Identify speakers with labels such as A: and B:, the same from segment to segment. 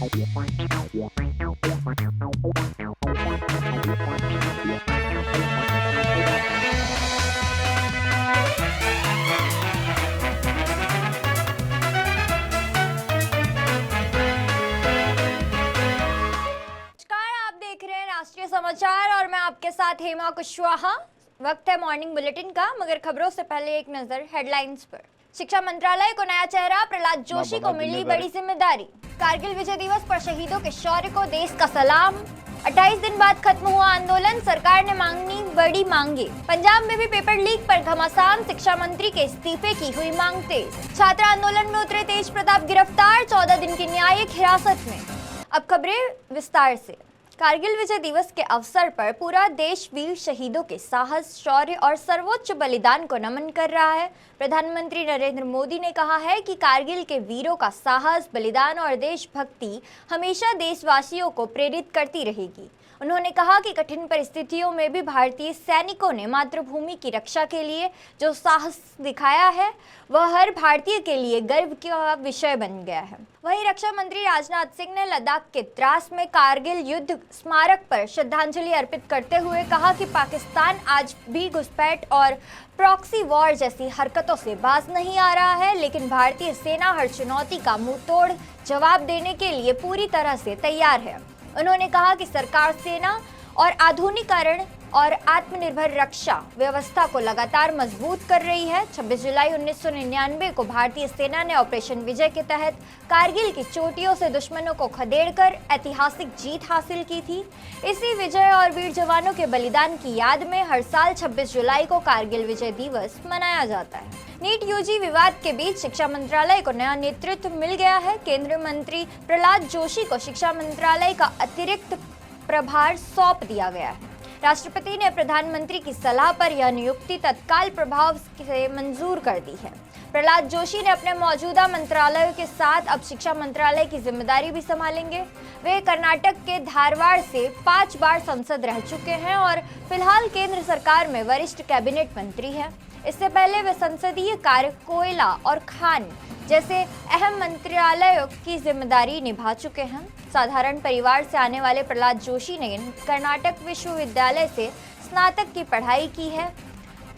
A: राष्ट्रीय समाचार और मैं आपके साथ हेमा कुशवाहा। वक्त है मॉर्निंग बुलेटिन का, मगर खबरों से पहले एक नजर हेडलाइंस पर। शिक्षा मंत्रालय को नया चेहरा, प्रहलाद जोशी को मिली बड़ी जिम्मेदारी। कारगिल विजय दिवस पर शहीदों के शौर्य को देश का सलाम। 28 दिन बाद खत्म हुआ आंदोलन, सरकार ने मांगी बड़ी मांगे। पंजाब में भी पेपर लीक पर घमासान, शिक्षा मंत्री के इस्तीफे की हुई मांग तेज। छात्र आंदोलन में उतरे तेज प्रताप गिरफ्तार, 14 दिन की न्यायिक हिरासत में। अब खबरें विस्तार से। कारगिल विजय दिवस के अवसर पर पूरा देश वीर शहीदों के साहस, शौर्य और सर्वोच्च बलिदान को नमन कर रहा है। प्रधानमंत्री नरेंद्र मोदी ने कहा है कि कारगिल के वीरों का साहस, बलिदान और देशभक्ति हमेशा देशवासियों को प्रेरित करती रहेगी। उन्होंने कहा कि कठिन परिस्थितियों में भी भारतीय सैनिकों ने मातृभूमि की रक्षा के लिए जो साहस दिखाया है, वह हर भारतीय के लिए गर्व का विषय बन गया है। वहीं रक्षा मंत्री राजनाथ सिंह ने लद्दाख के द्रास में कारगिल युद्ध स्मारक पर श्रद्धांजलि अर्पित करते हुए कहा कि पाकिस्तान आज भी घुसपैठ और प्रॉक्सी वॉर जैसी हरकतों से बाज नहीं आ रहा है, लेकिन भारतीय सेना हर चुनौती का मुंहतोड़ जवाब देने के लिए पूरी तरह से तैयार है। उन्होंने कहा कि सरकार सेना और आधुनिकीकरण और आत्मनिर्भर रक्षा व्यवस्था को लगातार मजबूत कर रही है। 26 जुलाई 1999 को भारतीय सेना ने ऑपरेशन विजय के तहत कारगिल की चोटियों से दुश्मनों को खदेड़कर ऐतिहासिक जीत हासिल की थी। इसी विजय और वीर जवानों के बलिदान की याद में हर साल 26 जुलाई को कारगिल विजय दिवस मनाया जाता है। नीट यूजी विवाद के बीच शिक्षा मंत्रालय को नया नेतृत्व मिल गया है। केंद्रीय मंत्री प्रहलाद जोशी को शिक्षा मंत्रालय का अतिरिक्त प्रभार सौंप दिया गया है। राष्ट्रपति ने प्रधानमंत्री की सलाह पर यह नियुक्ति तत्काल प्रभाव से मंजूर कर दी है। प्रहलाद जोशी ने अपने मौजूदा मंत्रालयों के साथ अब शिक्षा मंत्रालय की जिम्मेदारी भी संभालेंगे। वे कर्नाटक के धारवाड़ से 5 बार सांसद रह चुके हैं और फिलहाल केंद्र सरकार में वरिष्ठ कैबिनेट मंत्री हैं। इससे पहले वे संसदीय कार्य, कोयला और खान जैसे अहम मंत्रालयों की जिम्मेदारी निभा चुके हैं। साधारण परिवार से आने वाले प्रहलाद जोशी ने कर्नाटक विश्वविद्यालय से स्नातक की पढ़ाई की है।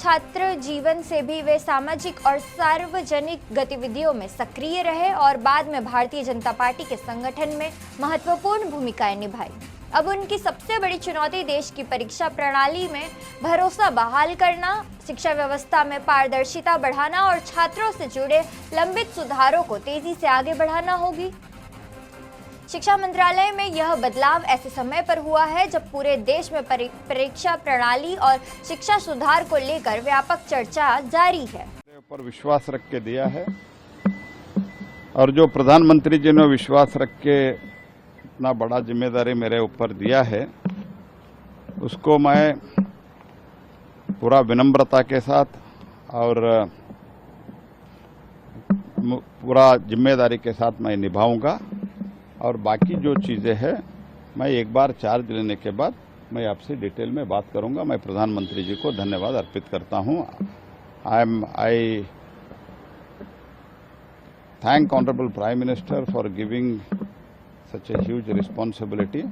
A: छात्र जीवन से भी वे सामाजिक और सार्वजनिक गतिविधियों में सक्रिय रहे और बाद में भारतीय जनता पार्टी के संगठन में महत्वपूर्ण भूमिकाएं निभाई। अब उनकी सबसे बड़ी चुनौती देश की परीक्षा प्रणाली में भरोसा बहाल करना, शिक्षा व्यवस्था में पारदर्शिता बढ़ाना और छात्रों से जुड़े लंबित सुधारों को तेजी से आगे बढ़ाना होगी। शिक्षा मंत्रालय में यह बदलाव ऐसे समय पर हुआ है जब पूरे देश में परीक्षा प्रणाली और शिक्षा सुधार को लेकर व्यापक चर्चा जारी है।
B: पर विश्वास रख के दिया है और जो प्रधानमंत्री जी ने विश्वास रख के इतना बड़ा जिम्मेदारी मेरे ऊपर दिया है, उसको मैं पूरा विनम्रता के साथ और पूरा जिम्मेदारी के साथ मैं निभाऊंगा। और बाकी जो चीज़ें हैं मैं एक बार चार्ज लेने के बाद मैं आपसे डिटेल में बात करूंगा। मैं प्रधानमंत्री जी को धन्यवाद अर्पित करता हूं। आई thank honourable prime minister for giving such a huge responsibility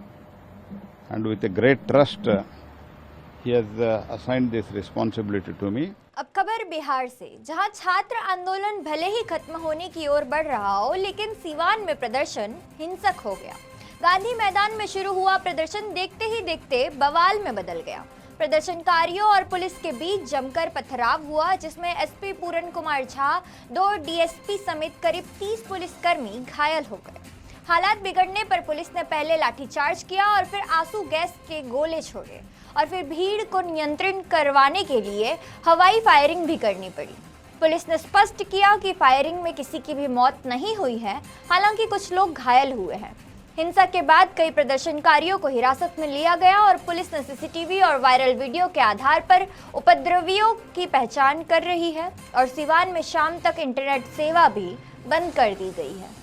B: and with a great trust he has assigned this responsibility to me.
A: अब खबर बिहार से, जहां छात्र आंदोलन भले ही खत्म होने की ओर बढ़ रहा हो, लेकिन सीवान में प्रदर्शन हिंसक हो गया। गांधी मैदान में शुरू हुआ प्रदर्शन देखते ही देखते बवाल में बदल गया। प्रदर्शनकारियों और पुलिस के बीच जमकर पथराव हुआ, जिसमें एसपी पूरन कुमार झा, 2 डीएसपी समेत करीब 30 पुलिसकर्मी घायल हो गए। हालात बिगड़ने पर पुलिस ने पहले लाठीचार्ज किया और फिर आंसू गैस के गोले छोड़े और फिर भीड़ को नियंत्रण करवाने के लिए हवाई फायरिंग भी करनी पड़ी। पुलिस ने स्पष्ट किया कि फायरिंग में किसी की भी मौत नहीं हुई है, हालांकि कुछ लोग घायल हुए हैं। हिंसा के बाद कई प्रदर्शनकारियों को हिरासत में लिया गया और पुलिस ने सीसीटीवी और वायरल वीडियो के आधार पर उपद्रवियों की पहचान कर रही है और सिवान में शाम तक इंटरनेट सेवा भी बंद कर दी गई है।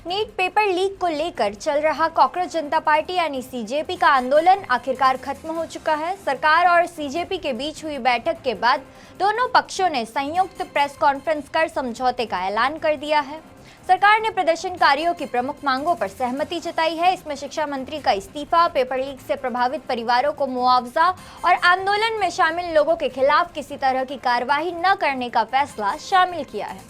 A: नीट पेपर लीक को लेकर चल रहा कॉकरोच जनता पार्टी यानी सीजेपी का आंदोलन आखिरकार खत्म हो चुका है। सरकार और सीजेपी के बीच हुई बैठक के बाद दोनों पक्षों ने संयुक्त प्रेस कॉन्फ्रेंस कर समझौते का ऐलान कर दिया है। सरकार ने प्रदर्शनकारियों की प्रमुख मांगों पर सहमति जताई है। इसमें शिक्षा मंत्री का इस्तीफा, पेपर लीक से प्रभावित परिवारों को मुआवजा और आंदोलन में शामिल लोगों के खिलाफ किसी तरह की कार्रवाई न करने का फैसला शामिल किया है।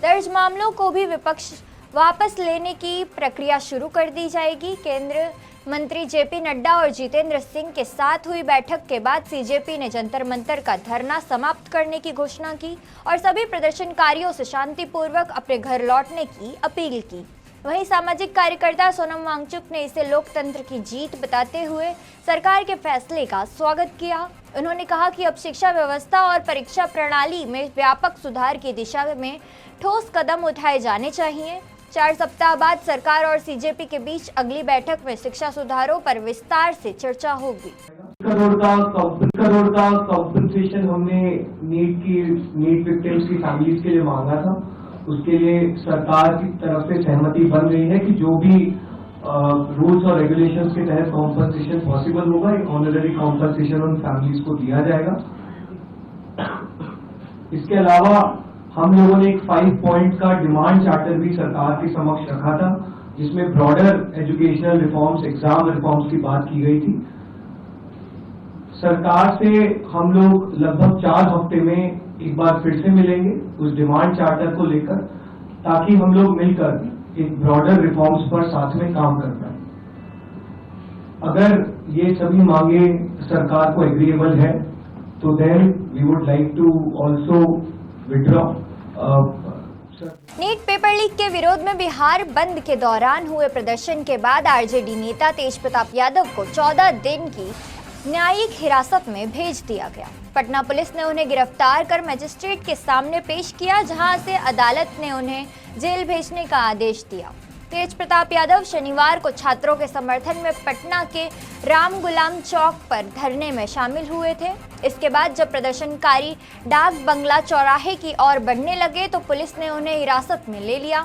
A: दर्ज मामलों को भी विपक्ष वापस लेने की प्रक्रिया शुरू कर दी जाएगी। केंद्र मंत्री जेपी नड्डा और जितेंद्र सिंह के साथ हुई बैठक के बाद सीजेपी ने जंतर मंतर का धरना समाप्त करने की घोषणा की और सभी प्रदर्शनकारियों से शांतिपूर्वक अपने घर लौटने की अपील की। वहीं सामाजिक कार्यकर्ता सोनम वांगचुक ने इसे लोकतंत्र की जीत बताते हुए सरकार के फैसले का स्वागत किया। उन्होंने कहा कि अब शिक्षा व्यवस्था और परीक्षा प्रणाली में व्यापक सुधार की दिशा में ठोस कदम उठाए जाने चाहिए। 4 सप्ताह बाद सरकार और सीजेपी के बीच अगली बैठक में शिक्षा सुधारों पर विस्तार से चर्चा होगी।
C: करोड़ का कॉम्पनसेशन हमने नीट विक्टिम्स की फैमिलीज के लिए मांगा था। उसके लिए सरकार की तरफ से सहमति बन रही है कि जो भी रूल्स और रेगुलेशंस के तहत कॉम्पनसेशन पॉसिबल होगा, एक ऑनररी कॉम्पनसेशन उन फैमिलीज को दिया जाएगा। इसके अलावा हम लोगों ने एक 5 पॉइंट का डिमांड चार्टर भी सरकार के समक्ष रखा था, जिसमें broader educational reforms, exam reforms की बात की गई थी। सरकार से हम लोग लगभग 4 हफ्ते में एक बार फिर से मिलेंगे उस डिमांड चार्टर को लेकर, ताकि हम लोग मिलकर एक ब्रॉडर रिफॉर्म्स पर साथ में काम कर पाए। अगर ये सभी मांगे सरकार को एग्रीएबल है तो then we would like to also withdraw.
A: NEET paper leak के विरोध में बिहार बंद के दौरान हुए प्रदर्शन के बाद आरजेडी नेता तेज प्रताप यादव को 14 दिन की न्यायिक हिरासत में भेज दिया गया। पटना पुलिस ने उन्हें गिरफ्तार कर मजिस्ट्रेट के सामने पेश किया, जहां से अदालत ने उन्हें जेल भेजने का आदेश दिया। तेज प्रताप यादव शनिवार को छात्रों के समर्थन में पटना के राम गुलाम चौक पर धरने में शामिल हुए थे। इसके बाद जब प्रदर्शनकारी डाक बंगला चौराहे की ओर बढ़ने लगे तो पुलिस ने उन्हें हिरासत में ले लिया।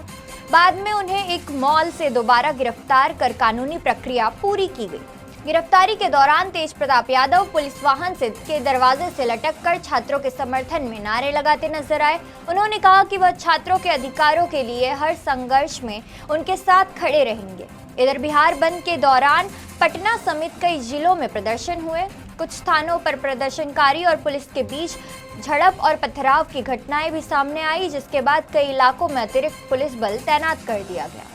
A: बाद में उन्हें एक मॉल से दोबारा गिरफ्तार कर कानूनी प्रक्रिया पूरी की गई। गिरफ्तारी के दौरान तेज प्रताप यादव पुलिस वाहन के दरवाजे से लटक कर छात्रों के समर्थन में नारे लगाते नजर आए। उन्होंने कहा कि वह छात्रों के अधिकारों के लिए हर संघर्ष में उनके साथ खड़े रहेंगे। इधर बिहार बंद के दौरान पटना समेत कई जिलों में प्रदर्शन हुए। कुछ स्थानों पर प्रदर्शनकारी और पुलिस के बीच झड़प और पथराव की घटनाएं भी सामने आई, जिसके बाद कई इलाकों में अतिरिक्त पुलिस बल तैनात कर दिया गया।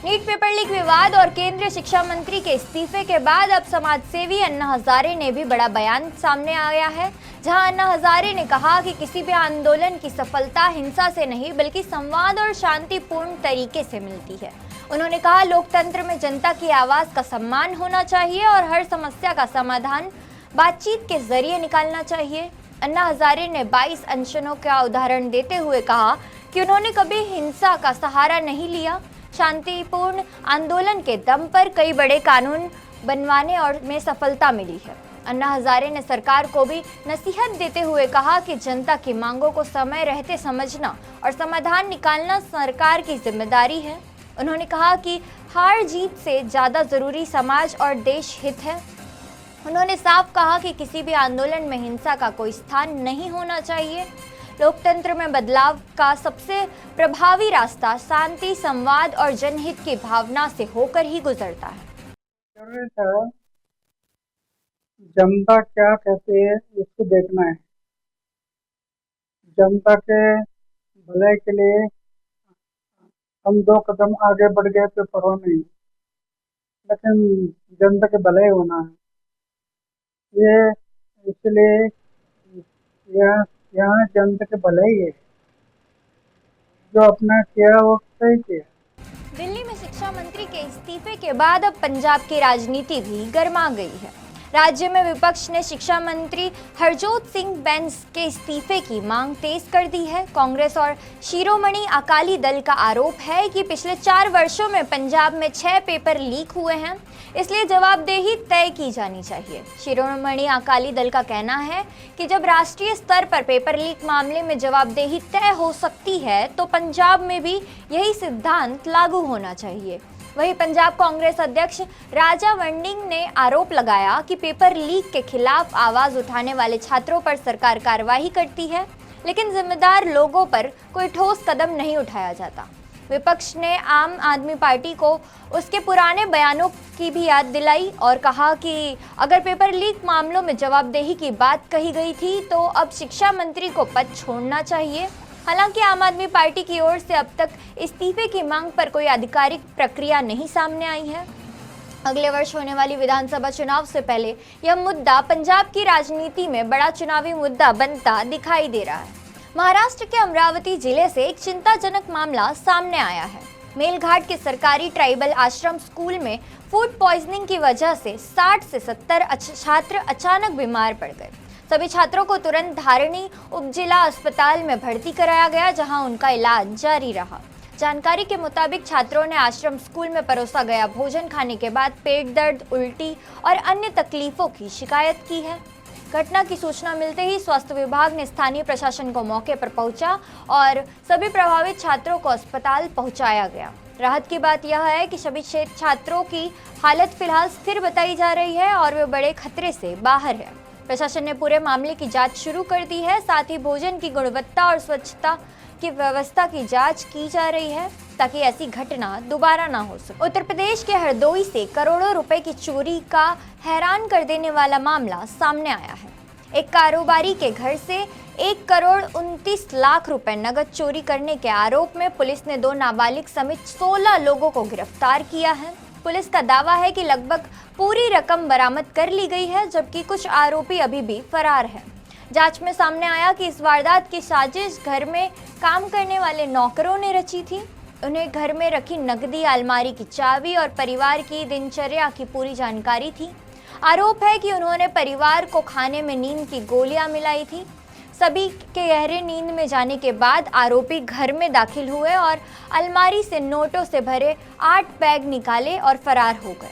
A: नीट पेपर लीक विवाद और केंद्रीय शिक्षा मंत्री के इस्तीफे के बाद अब समाजसेवी अन्ना हजारे ने भी बड़ा बयान सामने आया है, जहां अन्ना हजारे ने कहा कि किसी भी आंदोलन की सफलता हिंसा से नहीं बल्कि संवाद और शांतिपूर्ण तरीके से मिलती है। उन्होंने कहा, लोकतंत्र में जनता की आवाज का सम्मान होना चाहिए और हर समस्या का समाधान बातचीत के जरिए निकालना चाहिए। अन्ना हजारे ने 22 अनशनों का उदाहरण देते हुए कहा कि उन्होंने कभी हिंसा का सहारा नहीं लिया। शांतिपूर्ण आंदोलन के दम पर कई बड़े कानून बनवाने और में सफलता मिली है। अन्ना हजारे ने सरकार को भी नसीहत देते हुए कहा कि जनता की मांगों को समय रहते समझना और समाधान निकालना सरकार की जिम्मेदारी है। उन्होंने कहा कि हार जीत से ज़्यादा जरूरी समाज और देश हित है। उन्होंने साफ कहा कि किसी भी आंदोलन में हिंसा का कोई स्थान नहीं होना चाहिए। लोकतंत्र में बदलाव का सबसे प्रभावी रास्ता शांति, संवाद और जनहित की भावना से होकर ही गुजरता है।
D: जनता क्या कहती है इसको देखना है। जनता के भलाई के लिए हम 2 कदम आगे बढ़ गए तो परवाह नहीं, लेकिन जनता के भलाई होना है। ये इसलिए यहाँ जनता के भलाई है, जो अपना किया वो सही किया।
A: दिल्ली में शिक्षा मंत्री के इस्तीफे के बाद अब पंजाब की राजनीति भी गर्मा गई है। राज्य में विपक्ष ने शिक्षा मंत्री हरजोत सिंह बैंस के इस्तीफे की मांग तेज कर दी है। कांग्रेस और शिरोमणि अकाली दल का आरोप है कि पिछले 4 वर्षों में पंजाब में 6 पेपर लीक हुए हैं, इसलिए जवाबदेही तय की जानी चाहिए। शिरोमणि अकाली दल का कहना है कि जब राष्ट्रीय स्तर पर पेपर लीक मामले में जवाबदेही तय हो सकती है तो पंजाब में भी यही सिद्धांत लागू होना चाहिए। वहीं पंजाब कांग्रेस अध्यक्ष राजा वड़िंग ने आरोप लगाया कि पेपर लीक के खिलाफ आवाज उठाने वाले छात्रों पर सरकार कार्रवाई करती है, लेकिन जिम्मेदार लोगों पर कोई ठोस कदम नहीं उठाया जाता। विपक्ष ने आम आदमी पार्टी को उसके पुराने बयानों की भी याद दिलाई और कहा कि अगर पेपर लीक मामलों में जवाबदेही की बात कही गई थी तो अब शिक्षा मंत्री को पद छोड़ना चाहिए। हालांकि आम आदमी पार्टी की ओर से अब तक इस्तीफे की मांग पर कोई आधिकारिक प्रक्रिया नहीं सामने आई है। अगले वर्ष होने वाली विधानसभा चुनाव से पहले यह मुद्दा पंजाब की राजनीति में बड़ा चुनावी मुद्दा बनता दिखाई दे रहा है। महाराष्ट्र के अमरावती जिले से एक चिंताजनक मामला सामने आया है। मेलघाट के सरकारी ट्राइबल आश्रम स्कूल में फूड पॉइजनिंग की वजह से 60 से 70 छात्र अचानक बीमार पड़ गए। सभी छात्रों को तुरंत धारणी उपजिला अस्पताल में भर्ती कराया गया, जहां उनका इलाज जारी रहा। जानकारी के मुताबिक छात्रों ने आश्रम स्कूल में परोसा गया भोजन खाने के बाद पेट दर्द, उल्टी और अन्य तकलीफों की शिकायत की है। घटना की सूचना मिलते ही स्वास्थ्य विभाग ने स्थानीय प्रशासन को मौके पर पहुंचा और सभी प्रभावित छात्रों को अस्पताल पहुंचाया गया। राहत की बात यह है कि सभी छात्रों की हालत फिलहाल स्थिर बताई जा रही है और वे बड़े खतरे से बाहर है। प्रशासन ने पूरे मामले की जांच शुरू कर दी है। साथ ही भोजन की गुणवत्ता और स्वच्छता की व्यवस्था की जांच की जा रही है ताकि ऐसी घटना दोबारा ना हो सके। उत्तर प्रदेश के हरदोई से करोड़ों रुपए की चोरी का हैरान कर देने वाला मामला सामने आया है। एक कारोबारी के घर से 1,29,00,000 रुपए नगद चोरी करने के आरोप में पुलिस ने 2 नाबालिग समेत 16 लोगों को गिरफ्तार किया है। पुलिस का दावा है कि लगभग पूरी रकम बरामद कर ली गई है, जबकि कुछ आरोपी अभी भी फरार हैं। जांच में सामने आया कि इस वारदात की साजिश घर में काम करने वाले नौकरों ने रची थी। उन्हें घर में रखी नकदी, अलमारी की चाबी और परिवार की दिनचर्या की पूरी जानकारी थी। आरोप है कि उन्होंने परिवार को खाने में नींद की गोलियां मिलाई थी। सभी के गहरे नींद में जाने के बाद आरोपी घर में दाखिल हुए और अलमारी से नोटों से भरे 8 बैग निकाले और फरार हो गए।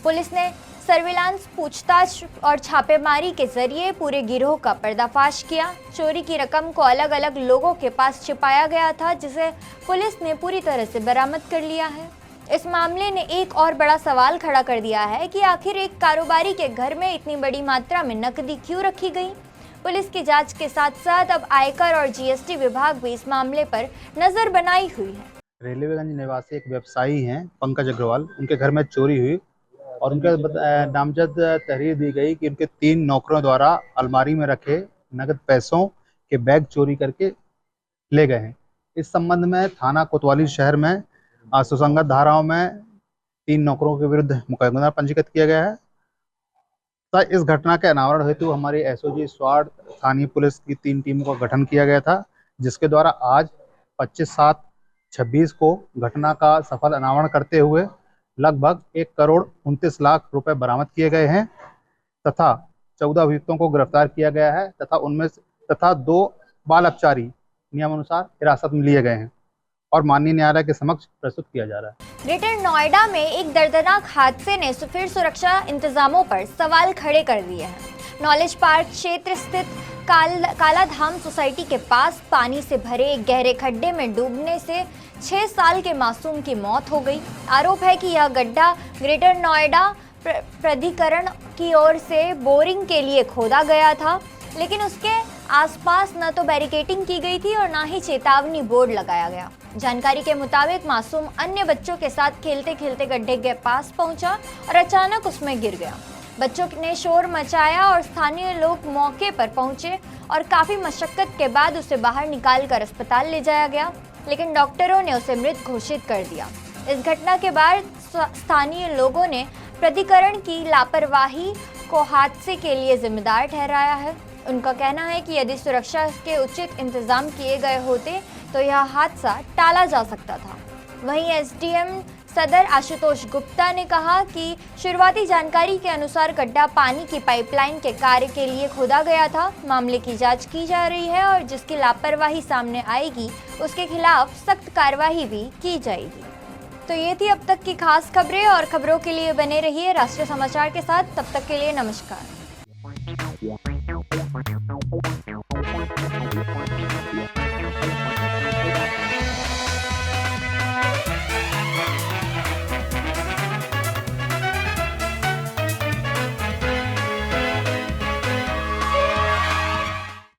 A: पुलिस ने सर्विलांस, पूछताछ और छापेमारी के जरिए पूरे गिरोह का पर्दाफाश किया। चोरी की रकम को अलग अलग लोगों के पास छिपाया गया था, जिसे पुलिस ने पूरी तरह से बरामद कर लिया है। इस मामले ने एक और बड़ा सवाल खड़ा कर दिया है कि आखिर एक कारोबारी के घर में इतनी बड़ी मात्रा में नकदी क्यों रखी गई। पुलिस की जांच के साथ साथ अब आयकर और जीएसटी विभाग भी इस मामले पर नजर बनाई हुई है।
E: रेलवेगंज निवासी एक व्यवसायी हैं पंकज अग्रवाल, उनके घर में चोरी हुई और उनके नामजद तहरीर दी गई कि उनके 3 नौकरों द्वारा अलमारी में रखे नगद पैसों के बैग चोरी करके ले गए हैं। इस संबंध में थाना कोतवाली शहर में सुसंगत धाराओं में 3 नौकरों के विरुद्ध मुकदमा पंजीकृत किया गया है। इस घटना के अनावरण हेतु हमारी एसओजी स्वाड स्थानीय पुलिस की 3 टीमों का गठन किया गया था, जिसके द्वारा आज 25/7/26 को घटना का सफल अनावरण करते हुए लगभग 1,29,00,000 रुपए बरामद किए गए हैं तथा 14 अभियुक्तों को गिरफ्तार किया गया है तथा 2 बाल अपचारी नियमानुसार हिरासत में लिए गए हैं और माननीय न्यायालय के समक्ष प्रस्तुत किया जा रहा है।
A: ग्रेटर नोएडा में एक दर्दनाक हादसे ने फिर सुरक्षा इंतजामों पर सवाल खड़े कर दिए हैं। नॉलेज पार्क क्षेत्र स्थित कालाधाम सोसाइटी के पास पानी से भरे एक गहरे खड्डे में डूबने से 6 साल के मासूम की मौत हो गई। आरोप है कि यह गड्ढा ग्रेटर नोएडा प्राधिकरण की ओर से बोरिंग के लिए खोदा गया था, लेकिन उसके आसपास न तो बैरिकेडिंग की गई थी और न ही चेतावनी बोर्ड लगाया गया। जानकारी के मुताबिक मासूम अन्य बच्चों के साथ खेलते खेलते गड्ढे के पास पहुंचा और अचानक उसमें गिर गया। बच्चों ने शोर मचाया और स्थानीय लोग मौके पर पहुंचे और काफी मशक्कत के बाद उसे बाहर निकालकर अस्पताल ले जाया गया, लेकिन डॉक्टरों ने उसे मृत घोषित कर दिया। इस घटना के बाद स्थानीय लोगों ने प्राधिकरण की लापरवाही को हादसे के लिए जिम्मेदार ठहराया है। उनका कहना है कि यदि सुरक्षा के उचित इंतजाम किए गए होते तो यह हादसा टाला जा सकता था। वहीं एसडीएम सदर आशुतोष गुप्ता ने कहा कि शुरुआती जानकारी के अनुसार गड्ढा पानी की पाइपलाइन के कार्य के लिए खोदा गया था। मामले की जांच की जा रही है और जिसकी लापरवाही सामने आएगी उसके खिलाफ सख्त कार्रवाई भी की जाएगी। तो ये थी अब तक की खास खबरें, और खबरों के लिए बने रहिए राष्ट्रीय समाचार के साथ। तब तक के लिए नमस्कार।